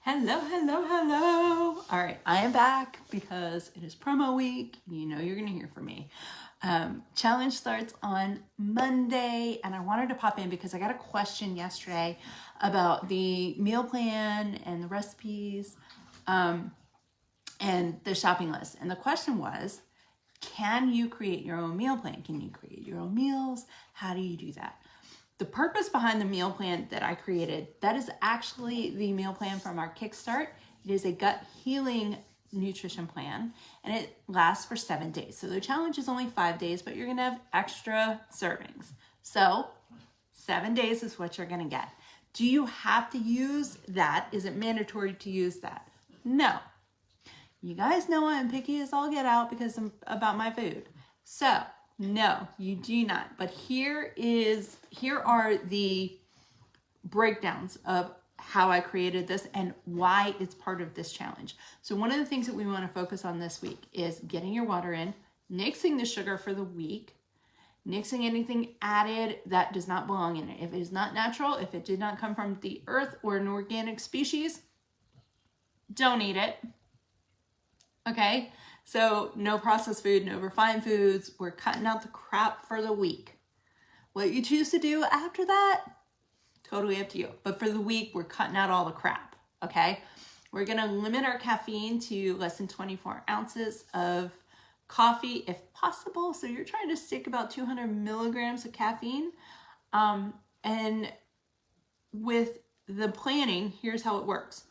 Hello, hello, hello. All right, I am back because it is promo week. You know you're going to hear from me. Challenge starts on Monday, and I wanted to pop in because I got a question yesterday about the meal plan and the recipes and the shopping list. And the question was, can you create your own meal plan? Can you create your own meals? How do you do that? The purpose behind the meal plan that I created, that is actually the meal plan from our Kickstart. It is a gut healing nutrition plan, and it lasts for 7 days. So the challenge is only 5 days, but you're gonna have extra servings. So 7 days is what you're gonna get. Do you have to use that? Is it mandatory to use that? No. You guys know I'm picky as all get out because I'm about my food. So no, you do not. But here are the breakdowns of how I created this and why it's part of this challenge. So one of the things that we want to focus on this week is getting your water in, nixing the sugar for the week, nixing anything added that does not belong in it. If it is not natural, if it did not come from the earth or an organic species, don't eat it. Okay? So no processed food, no refined foods. We're cutting out the crap for the week. What you choose to do after that, totally up to you. But for the week, we're cutting out all the crap, okay? We're gonna limit our caffeine to less than 24 ounces of coffee if possible. So you're trying to stick about 200 milligrams of caffeine. And with the planning, here's how it works.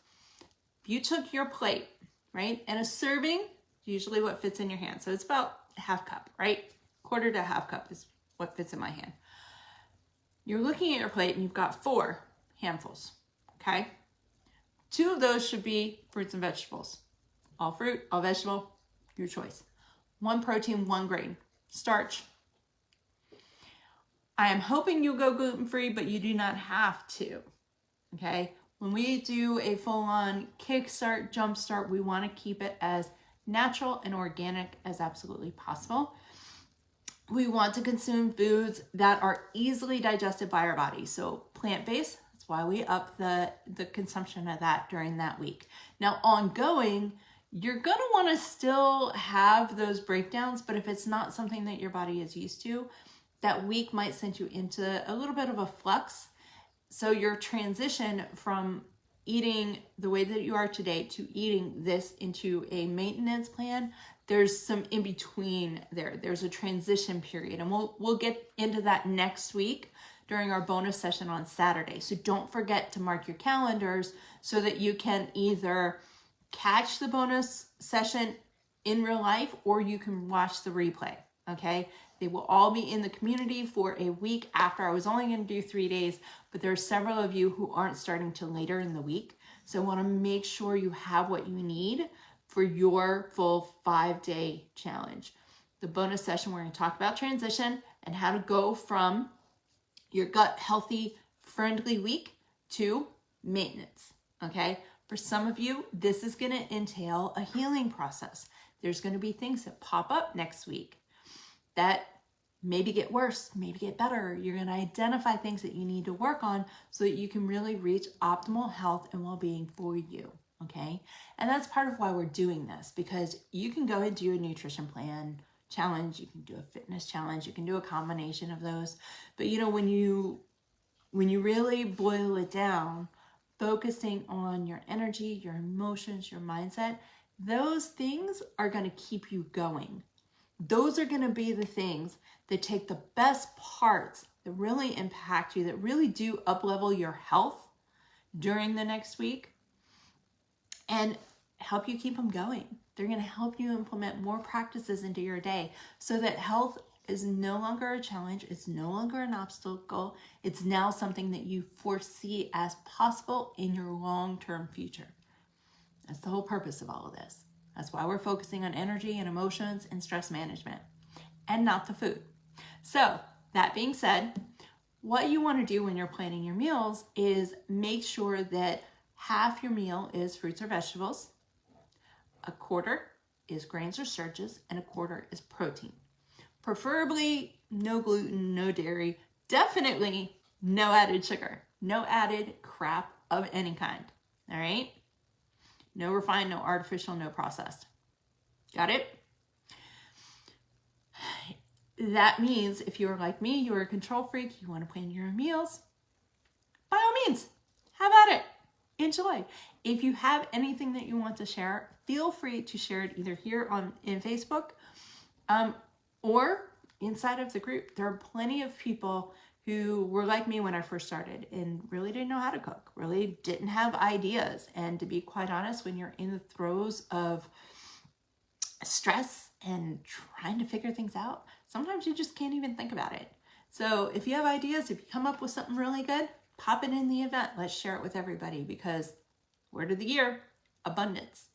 If you took your plate, right, and a serving, usually what fits in your hand. So it's about a half cup, right? Quarter to a half cup is what fits in my hand. You're looking at your plate and you've got 4 handfuls, okay? 2 of those should be fruits and vegetables. All fruit, all vegetable, your choice. 1 protein, 1 grain. Starch. I am hoping you'll go gluten-free, but you do not have to, okay? When we do a full-on kickstart, jumpstart, we want to keep it as natural and organic as absolutely possible. We want to consume foods that are easily digested by our body. So plant-based, that's why we up the consumption of that during that week. Now ongoing, you're gonna wanna still have those breakdowns, but if it's not something that your body is used to, that week might send you into a little bit of a flux. So your transition from eating the way that you are today to eating this into a maintenance plan, there's some in between there. There's a transition period, and we'll get into that next week during our bonus session on Saturday. So don't forget to mark your calendars so that you can either catch the bonus session in real life or you can watch the replay, okay? They will all be in the community for a week after. I was only going to do 3 days, but there are several of you who aren't starting till later in the week. So I want to make sure you have what you need for your full 5-day challenge. The bonus session, we're going to talk about transition and how to go from your gut healthy, friendly week to maintenance, okay? For some of you, this is going to entail a healing process. There's going to be things that pop up next week that maybe get worse, maybe get better. You're going to identify things that you need to work on so that you can really reach optimal health and well-being for you, okay? And that's part of why we're doing this, because you can go and do a nutrition plan challenge, you can do a fitness challenge, you can do a combination of those. But you know, when you really boil it down, focusing on your energy, your emotions, your mindset, those things are going to keep you going. Those are going to be the things that take the best parts that really impact you, that really do up-level your health during the next week and help you keep them going. They're going to help you implement more practices into your day so that health is no longer a challenge. It's no longer an obstacle. It's now something that you foresee as possible in your long-term future. That's the whole purpose of all of this. That's why we're focusing on energy and emotions and stress management and not the food. So that being said, what you want to do when you're planning your meals is make sure that half your meal is fruits or vegetables, a quarter is grains or starches, and a quarter is protein. Preferably no gluten, no dairy, definitely no added sugar, no added crap of any kind, all right? No refined, no artificial, no processed. Got it? That means if you're like me, you're a control freak, you want to plan your own meals, by all means, have at it. Enjoy. If you have anything that you want to share, feel free to share it either here in Facebook or inside of the group. There are plenty of people who were like me when I first started and really didn't know how to cook, really didn't have ideas. And to be quite honest, when you're in the throes of stress and trying to figure things out, sometimes you just can't even think about it. So if you have ideas, if you come up with something really good, pop it in the event. Let's share it with everybody, because word of the year, abundance.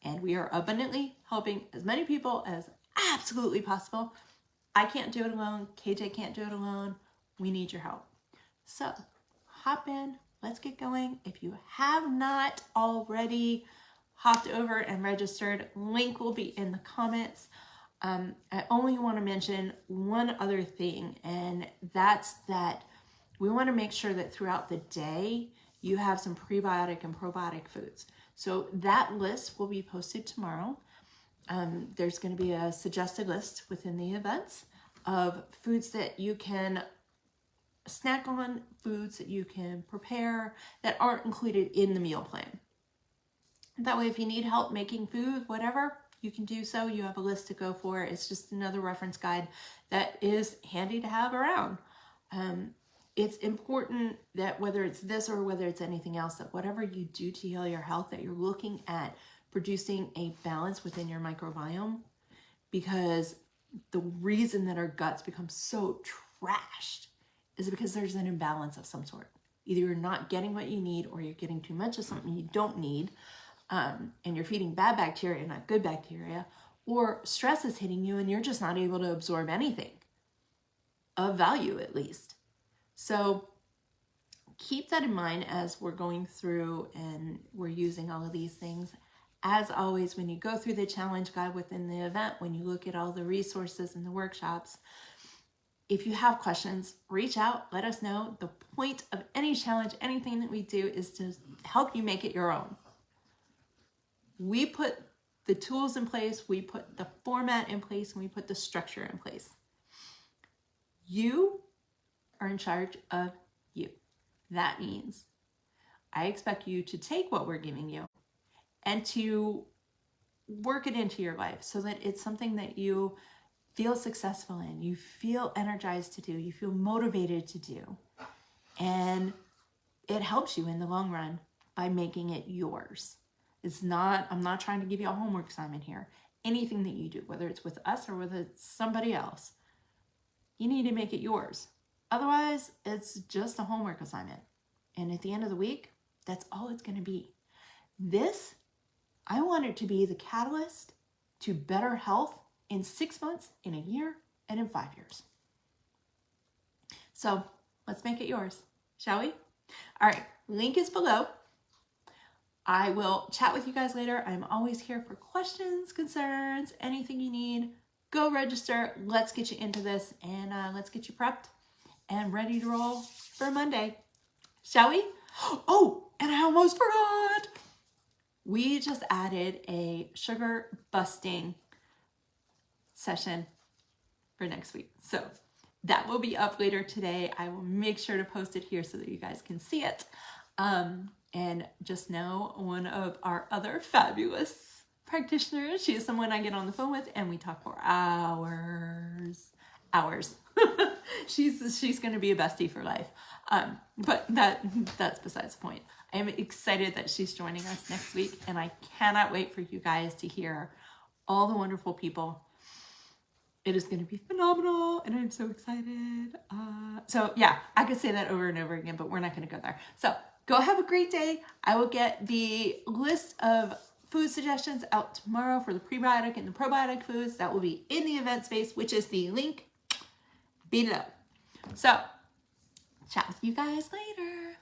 And we are abundantly helping as many people as absolutely possible. I can't do it alone. KJ can't do it alone. We need your help. So hop in, let's get going. If you have not already hopped over and registered, link will be in the comments. I only want to mention one other thing, and that's that we want to make sure that throughout the day you have some prebiotic and probiotic foods. So that list will be posted tomorrow. There's going to be a suggested list within the events of foods that you can snack on, foods that you can prepare that aren't included in the meal plan. That way, if you need help making food, whatever, you can do so. You have a list to go for. It's just another reference guide that is handy to have around. It's important that whether it's this or whether it's anything else, that whatever you do to heal your health, that you're looking at producing a balance within your microbiome, because the reason that our guts become so trashed is because there's an imbalance of some sort. Either you're not getting what you need, or you're getting too much of something you don't need, and you're feeding bad bacteria, not good bacteria, or stress is hitting you and you're just not able to absorb anything of value, at least. So keep that in mind as we're going through and we're using all of these things. As always, when you go through the challenge guide within the event, when you look at all the resources and the workshops, if you have questions, reach out, let us know. The point of any challenge, anything that we do, is to help you make it your own. We put the tools in place, we put the format in place, and we put the structure in place. You are in charge of you. That means I expect you to take what we're giving you and to work it into your life so that it's something that you feel successful in, you feel energized to do, you feel motivated to do, and it helps you in the long run by making it yours. I'm not trying to give you a homework assignment here. Anything that you do, whether it's with us or whether it's somebody else, you need to make it yours. Otherwise, it's just a homework assignment. And at the end of the week, that's all it's going to be. This, I want it to be the catalyst to better health in 6 months, in a year, and in 5 years. So let's make it yours, shall we? All right, link is below. I will chat with you guys later. I'm always here for questions, concerns, anything you need. Go register. Let's get you into this, and let's get you prepped and ready to roll for Monday. Shall we? Oh, and I almost forgot. We just added a sugar busting session for next week. So that will be up later today. I will make sure to post it here so that you guys can see it. And just know one of our other fabulous practitioners, she is someone I get on the phone with and we talk for hours. She's going to be a bestie for life. But that's besides the point. I am excited that she's joining us next week, and I cannot wait for you guys to hear all the wonderful people. It is going to be phenomenal, and I'm so excited. So yeah, I could say that over and over again, but we're not going to go there. So go have a great day. I will get the list of food suggestions out tomorrow for the prebiotic and the probiotic foods. That will be in the event space, which is the link below. So chat with you guys later.